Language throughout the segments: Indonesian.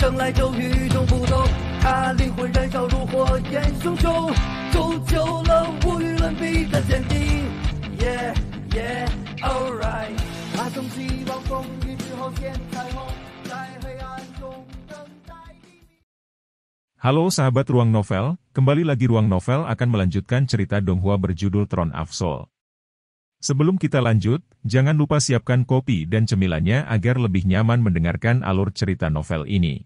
生来就与众不同，他灵魂燃烧如火焰熊熊，铸就了无与伦比的坚定。Yeah, yeah, alright。他从希望风雨之后见彩虹，在黑暗中等待黎明。Halo sahabat Ruang Novel, kembali lagi Ruang Novel akan melanjutkan cerita Donghua berjudul Throne of Soul. Sebelum kita lanjut, jangan lupa siapkan kopi dan cemilannya agar lebih nyaman mendengarkan alur cerita novel ini.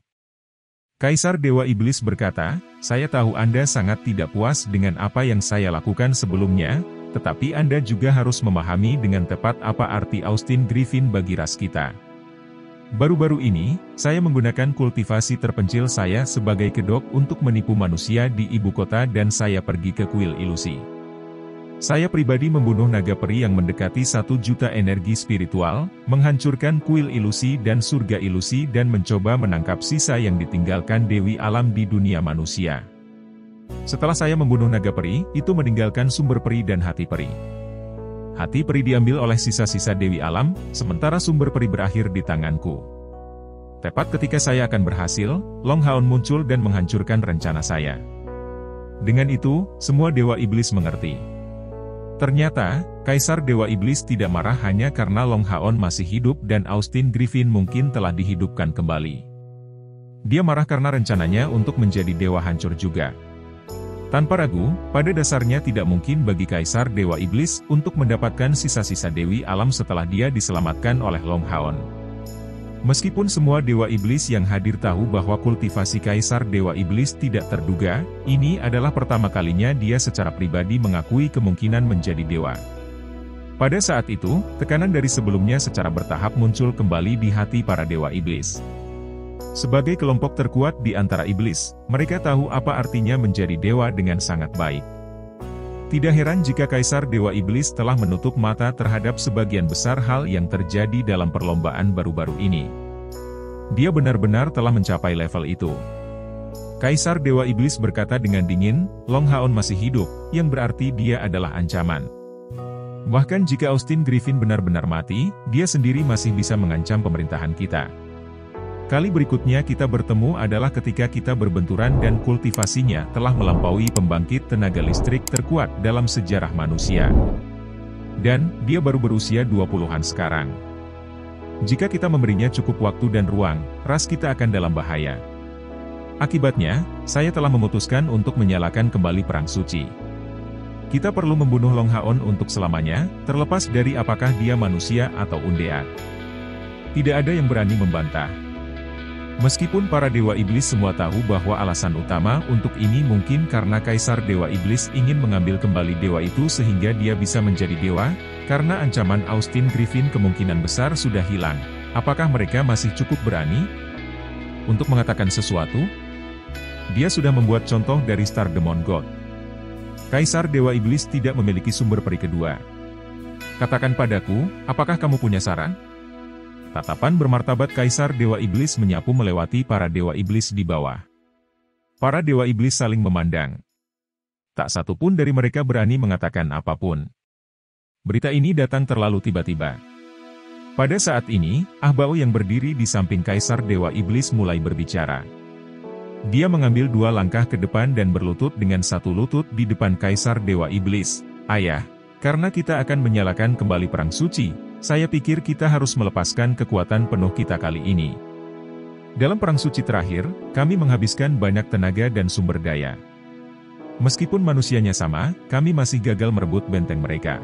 Kaisar Dewa Iblis berkata, "Saya tahu Anda sangat tidak puas dengan apa yang saya lakukan sebelumnya, tetapi Anda juga harus memahami dengan tepat apa arti Austin Griffin bagi ras kita. Baru-baru ini, saya menggunakan kultivasi terpencil saya sebagai kedok untuk menipu manusia di ibu kota dan saya pergi ke kuil ilusi. Saya pribadi membunuh naga peri yang mendekati 1 juta energi spiritual, menghancurkan kuil ilusi dan surga ilusi dan mencoba menangkap sisa yang ditinggalkan Dewi Alam di dunia manusia. Setelah saya membunuh naga peri, itu meninggalkan sumber peri dan hati peri. Hati peri diambil oleh sisa-sisa Dewi Alam, sementara sumber peri berakhir di tanganku. Tepat ketika saya akan berhasil, Long Haon muncul dan menghancurkan rencana saya. Dengan itu, semua Dewa Iblis mengerti. Ternyata, Kaisar Dewa Iblis tidak marah hanya karena Long Haon masih hidup dan Austin Griffin mungkin telah dihidupkan kembali. Dia marah karena rencananya untuk menjadi dewa hancur juga. Tanpa ragu, pada dasarnya tidak mungkin bagi Kaisar Dewa Iblis untuk mendapatkan sisa-sisa Dewi Alam setelah dia diselamatkan oleh Long Haon. Meskipun semua Dewa Iblis yang hadir tahu bahwa kultivasi Kaisar Dewa Iblis tidak terduga, ini adalah pertama kalinya dia secara pribadi mengakui kemungkinan menjadi dewa. Pada saat itu, tekanan dari sebelumnya secara bertahap muncul kembali di hati para Dewa Iblis. Sebagai kelompok terkuat di antara iblis, mereka tahu apa artinya menjadi dewa dengan sangat baik. Tidak heran jika Kaisar Dewa Iblis telah menutup mata terhadap sebagian besar hal yang terjadi dalam perlombaan baru-baru ini. Dia benar-benar telah mencapai level itu. Kaisar Dewa Iblis berkata dengan dingin, "Long Haon masih hidup, yang berarti dia adalah ancaman. Bahkan jika Austin Griffin benar-benar mati, dia sendiri masih bisa mengancam pemerintahan kita. Kali berikutnya kita bertemu adalah ketika kita berbenturan dan kultivasinya telah melampaui pembangkit tenaga listrik terkuat dalam sejarah manusia. Dan, dia baru berusia 20-an sekarang. Jika kita memberinya cukup waktu dan ruang, ras kita akan dalam bahaya. Akibatnya, saya telah memutuskan untuk menyalakan kembali Perang Suci. Kita perlu membunuh Long Haon untuk selamanya, terlepas dari apakah dia manusia atau undead." Tidak ada yang berani membantah. Meskipun para Dewa Iblis semua tahu bahwa alasan utama untuk ini mungkin karena Kaisar Dewa Iblis ingin mengambil kembali dewa itu sehingga dia bisa menjadi dewa, karena ancaman Austin Griffin kemungkinan besar sudah hilang, apakah mereka masih cukup berani untuk mengatakan sesuatu? Dia sudah membuat contoh dari Star Demon God. Kaisar Dewa Iblis tidak memiliki sumber peri kedua. Katakan padaku, apakah kamu punya saran? Tatapan bermartabat Kaisar Dewa Iblis menyapu melewati para Dewa Iblis di bawah. Para Dewa Iblis saling memandang. Tak satu pun dari mereka berani mengatakan apapun. Berita ini datang terlalu tiba-tiba. Pada saat ini, Ahbao yang berdiri di samping Kaisar Dewa Iblis mulai berbicara. Dia mengambil 2 langkah ke depan dan berlutut dengan 1 lutut di depan Kaisar Dewa Iblis. "Ayah, karena kita akan menyalakan kembali Perang Suci, saya pikir kita harus melepaskan kekuatan penuh kita kali ini. Dalam Perang Suci terakhir, kami menghabiskan banyak tenaga dan sumber daya. Meskipun manusianya sama, kami masih gagal merebut benteng mereka.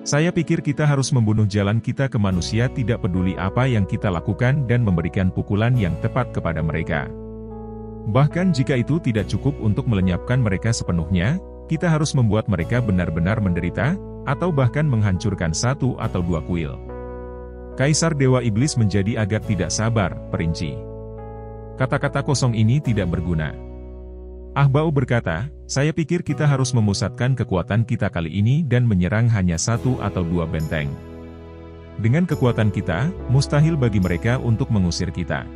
Saya pikir kita harus membunuh jalan kita ke manusia tidak peduli apa yang kita lakukan dan memberikan pukulan yang tepat kepada mereka. Bahkan jika itu tidak cukup untuk melenyapkan mereka sepenuhnya, kita harus membuat mereka benar-benar menderita, atau bahkan menghancurkan 1 atau 2 kuil." Kaisar Dewa Iblis menjadi agak tidak sabar, perinci. Kata-kata kosong ini tidak berguna. Ahbao berkata, "Saya pikir kita harus memusatkan kekuatan kita kali ini dan menyerang hanya 1 atau 2 benteng. Dengan kekuatan kita, mustahil bagi mereka untuk mengusir kita.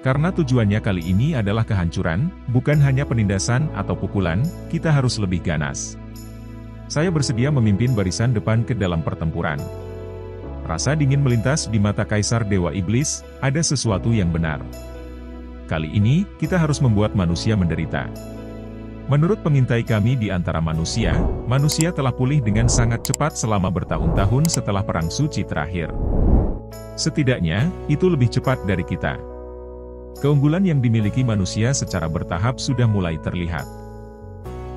Karena tujuannya kali ini adalah kehancuran, bukan hanya penindasan atau pukulan, kita harus lebih ganas. Saya bersedia memimpin barisan depan ke dalam pertempuran." Rasa dingin melintas di mata Kaisar Dewa Iblis, ada sesuatu yang benar. Kali ini, kita harus membuat manusia menderita. Menurut pengintai kami di antara manusia telah pulih dengan sangat cepat selama bertahun-tahun setelah Perang Suci terakhir. Setidaknya, itu lebih cepat dari kita. Keunggulan yang dimiliki manusia secara bertahap sudah mulai terlihat.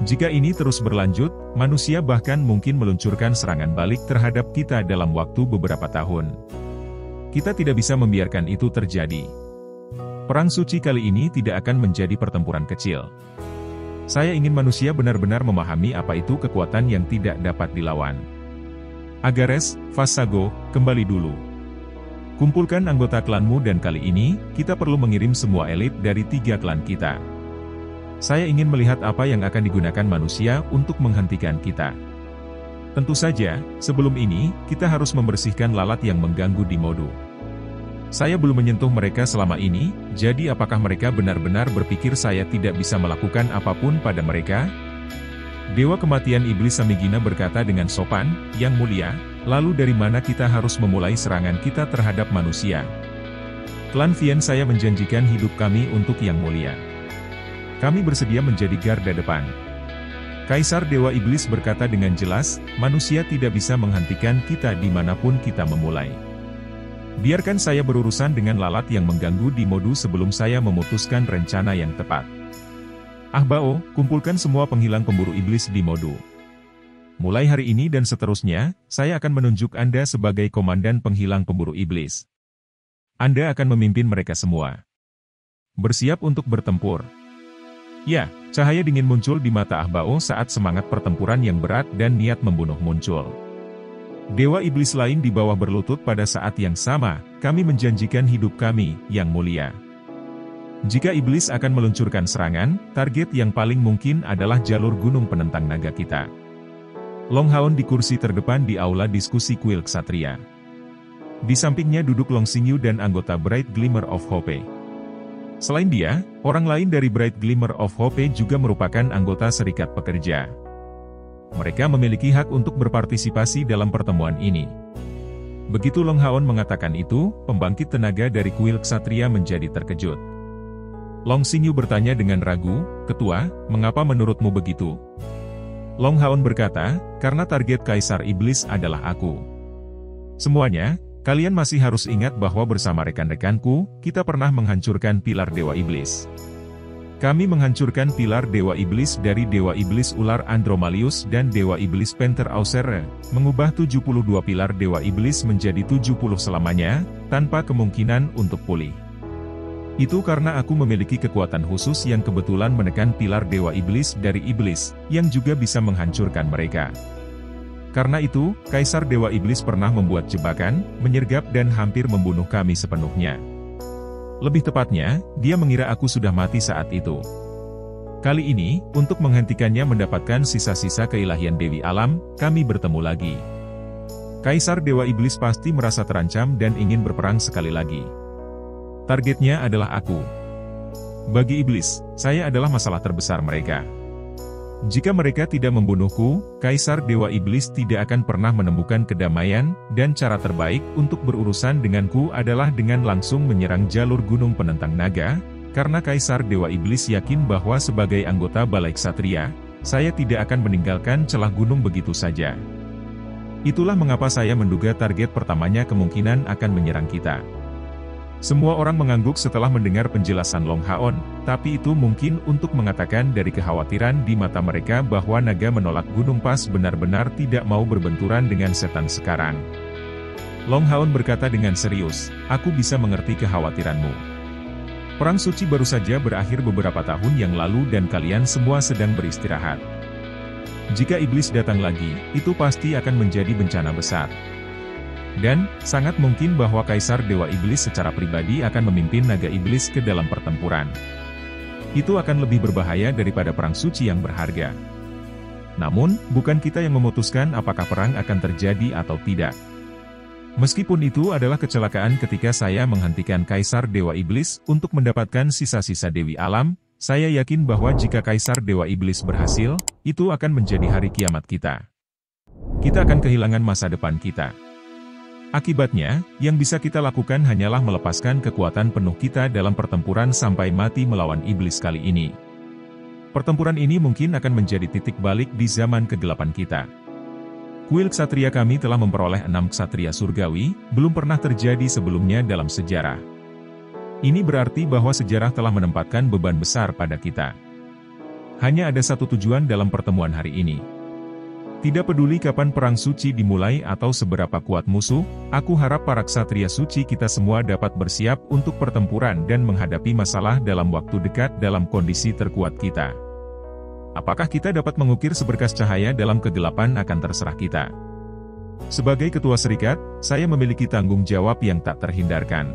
Jika ini terus berlanjut, manusia bahkan mungkin meluncurkan serangan balik terhadap kita dalam waktu beberapa tahun. Kita tidak bisa membiarkan itu terjadi. Perang Suci kali ini tidak akan menjadi pertempuran kecil. Saya ingin manusia benar-benar memahami apa itu kekuatan yang tidak dapat dilawan. Agares, Vasago, kembali dulu. Kumpulkan anggota klanmu dan kali ini, kita perlu mengirim semua elit dari 3 klan kita. Saya ingin melihat apa yang akan digunakan manusia untuk menghentikan kita. Tentu saja, sebelum ini, kita harus membersihkan lalat yang mengganggu di Modu. Saya belum menyentuh mereka selama ini, jadi apakah mereka benar-benar berpikir saya tidak bisa melakukan apapun pada mereka? Dewa Kematian Iblis Samigina berkata dengan sopan, "Yang mulia, lalu dari mana kita harus memulai serangan kita terhadap manusia?" Klan Vian, saya menjanjikan hidup kami untuk Yang Mulia. Kami bersedia menjadi garda depan. Kaisar Dewa Iblis berkata dengan jelas, "Manusia tidak bisa menghentikan kita dimanapun kita memulai. Biarkan saya berurusan dengan lalat yang mengganggu di Modu sebelum saya memutuskan rencana yang tepat." Ahbao, kumpulkan semua penghilang pemburu iblis di Modu. Mulai hari ini dan seterusnya, saya akan menunjuk Anda sebagai komandan penghilang pemburu iblis. Anda akan memimpin mereka semua. Bersiap untuk bertempur. Ya, cahaya dingin muncul di mata Ahbao saat semangat pertempuran yang berat dan niat membunuh muncul. Dewa Iblis lain di bawah berlutut pada saat yang sama, "Kami menjanjikan hidup kami, Yang Mulia." Jika Iblis akan meluncurkan serangan, target yang paling mungkin adalah jalur gunung penentang naga kita. Long Haon di kursi terdepan di aula diskusi kuil ksatria. Di sampingnya duduk Long Xingyu dan anggota Bright Glimmer of Hope. Selain dia, orang lain dari Bright Glimmer of Hope juga merupakan anggota serikat pekerja. Mereka memiliki hak untuk berpartisipasi dalam pertemuan ini. Begitu Long Haon mengatakan itu, pembangkit tenaga dari kuil ksatria menjadi terkejut. Long Xingyu bertanya dengan ragu, "Ketua, mengapa menurutmu begitu?" Long Haon berkata, "Karena target Kaisar Iblis adalah aku. Semuanya, kalian masih harus ingat bahwa bersama rekan-rekanku, kita pernah menghancurkan pilar Dewa Iblis. Kami menghancurkan pilar Dewa Iblis dari Dewa Iblis Ular Andromalius dan Dewa Iblis Panther Ausere, mengubah 72 pilar Dewa Iblis menjadi 70 selamanya, tanpa kemungkinan untuk pulih. Itu karena aku memiliki kekuatan khusus yang kebetulan menekan pilar Dewa Iblis dari Iblis, yang juga bisa menghancurkan mereka. Karena itu, Kaisar Dewa Iblis pernah membuat jebakan, menyergap dan hampir membunuh kami sepenuhnya. Lebih tepatnya, dia mengira aku sudah mati saat itu. Kali ini, untuk menghentikannya mendapatkan sisa-sisa keilahian Dewi Alam, kami bertemu lagi. Kaisar Dewa Iblis pasti merasa terancam dan ingin berperang sekali lagi. Targetnya adalah aku. Bagi Iblis, saya adalah masalah terbesar mereka. Jika mereka tidak membunuhku, Kaisar Dewa Iblis tidak akan pernah menemukan kedamaian, dan cara terbaik untuk berurusan denganku adalah dengan langsung menyerang jalur gunung penentang naga, karena Kaisar Dewa Iblis yakin bahwa sebagai anggota Balai Ksatria, saya tidak akan meninggalkan celah gunung begitu saja. Itulah mengapa saya menduga target pertamanya kemungkinan akan menyerang kita. Semua orang mengangguk setelah mendengar penjelasan Long Haon, tapi itu mungkin untuk mengatakan dari kekhawatiran di mata mereka bahwa naga menolak Gunung Pas benar-benar tidak mau berbenturan dengan setan sekarang. Long Haon berkata dengan serius, "Aku bisa mengerti kekhawatiranmu. Perang suci baru saja berakhir beberapa tahun yang lalu dan kalian semua sedang beristirahat. Jika iblis datang lagi, itu pasti akan menjadi bencana besar. Dan, sangat mungkin bahwa Kaisar Dewa Iblis secara pribadi akan memimpin naga iblis ke dalam pertempuran. Itu akan lebih berbahaya daripada perang suci yang berharga. Namun, bukan kita yang memutuskan apakah perang akan terjadi atau tidak. Meskipun itu adalah kecelakaan ketika saya menghentikan Kaisar Dewa Iblis untuk mendapatkan sisa-sisa Dewi Alam, saya yakin bahwa jika Kaisar Dewa Iblis berhasil, itu akan menjadi hari kiamat kita. Kita akan kehilangan masa depan kita. Akibatnya, yang bisa kita lakukan hanyalah melepaskan kekuatan penuh kita dalam pertempuran sampai mati melawan iblis kali ini. Pertempuran ini mungkin akan menjadi titik balik di zaman kegelapan kita. Kuil ksatria kami telah memperoleh 6 ksatria surgawi, belum pernah terjadi sebelumnya dalam sejarah. Ini berarti bahwa sejarah telah menempatkan beban besar pada kita. Hanya ada satu tujuan dalam pertemuan hari ini. Tidak peduli kapan perang suci dimulai atau seberapa kuat musuh, aku harap para ksatria suci kita semua dapat bersiap untuk pertempuran dan menghadapi masalah dalam waktu dekat dalam kondisi terkuat kita. Apakah kita dapat mengukir seberkas cahaya dalam kegelapan akan terserah kita. Sebagai ketua serikat, saya memiliki tanggung jawab yang tak terhindarkan.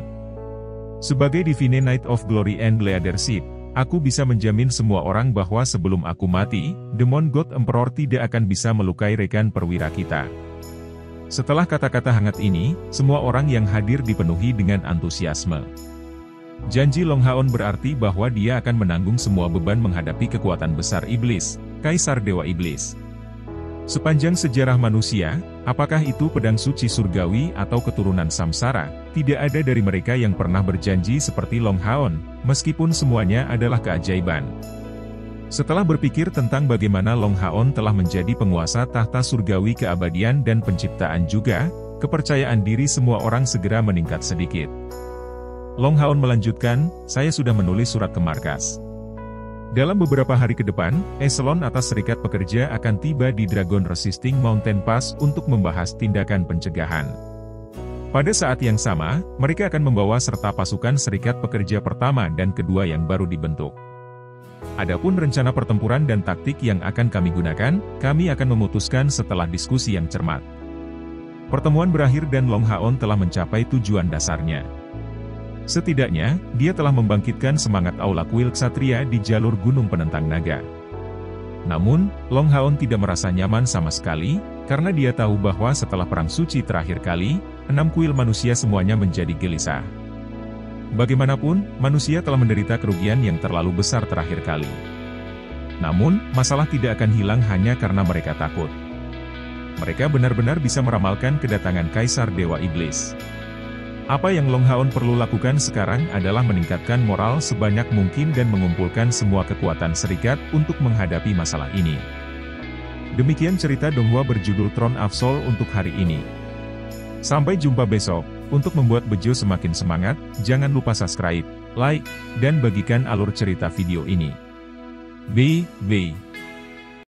Sebagai Divine Knight of Glory and Leadership, aku bisa menjamin semua orang bahwa sebelum aku mati, Demon God Emperor tidak akan bisa melukai rekan perwira kita. Setelah kata-kata hangat ini, semua orang yang hadir dipenuhi dengan antusiasme. Janji Longhaon berarti bahwa dia akan menanggung semua beban menghadapi kekuatan besar iblis, Kaisar Dewa Iblis. Sepanjang sejarah manusia, apakah itu pedang suci surgawi atau keturunan samsara, tidak ada dari mereka yang pernah berjanji seperti Longhaon, meskipun semuanya adalah keajaiban. Setelah berpikir tentang bagaimana Longhaon telah menjadi penguasa tahta surgawi keabadian dan penciptaan juga, kepercayaan diri semua orang segera meningkat sedikit. Longhaon melanjutkan, saya sudah menulis surat ke markas. Dalam beberapa hari ke depan, eselon atas serikat pekerja akan tiba di Dragon Resisting Mountain Pass untuk membahas tindakan pencegahan. Pada saat yang sama, mereka akan membawa serta pasukan serikat pekerja pertama dan kedua yang baru dibentuk. Adapun rencana pertempuran dan taktik yang akan kami gunakan, kami akan memutuskan setelah diskusi yang cermat. Pertemuan berakhir dan Longhaon telah mencapai tujuan dasarnya. Setidaknya, dia telah membangkitkan semangat Aula Kuil Ksatria di jalur Gunung Penentang Naga. Namun, Longhaon tidak merasa nyaman sama sekali, karena dia tahu bahwa setelah Perang Suci terakhir kali, 6 kuil manusia semuanya menjadi gelisah. Bagaimanapun, manusia telah menderita kerugian yang terlalu besar terakhir kali. Namun, masalah tidak akan hilang hanya karena mereka takut. Mereka benar-benar bisa meramalkan kedatangan Kaisar Dewa Iblis. Apa yang Longhaon perlu lakukan sekarang adalah meningkatkan moral sebanyak mungkin dan mengumpulkan semua kekuatan serikat untuk menghadapi masalah ini. Demikian cerita Donghua berjudul Throne of Soul untuk hari ini. Sampai jumpa besok. Untuk membuat Bejo semakin semangat, jangan lupa subscribe, like, dan bagikan alur cerita video ini. Bye.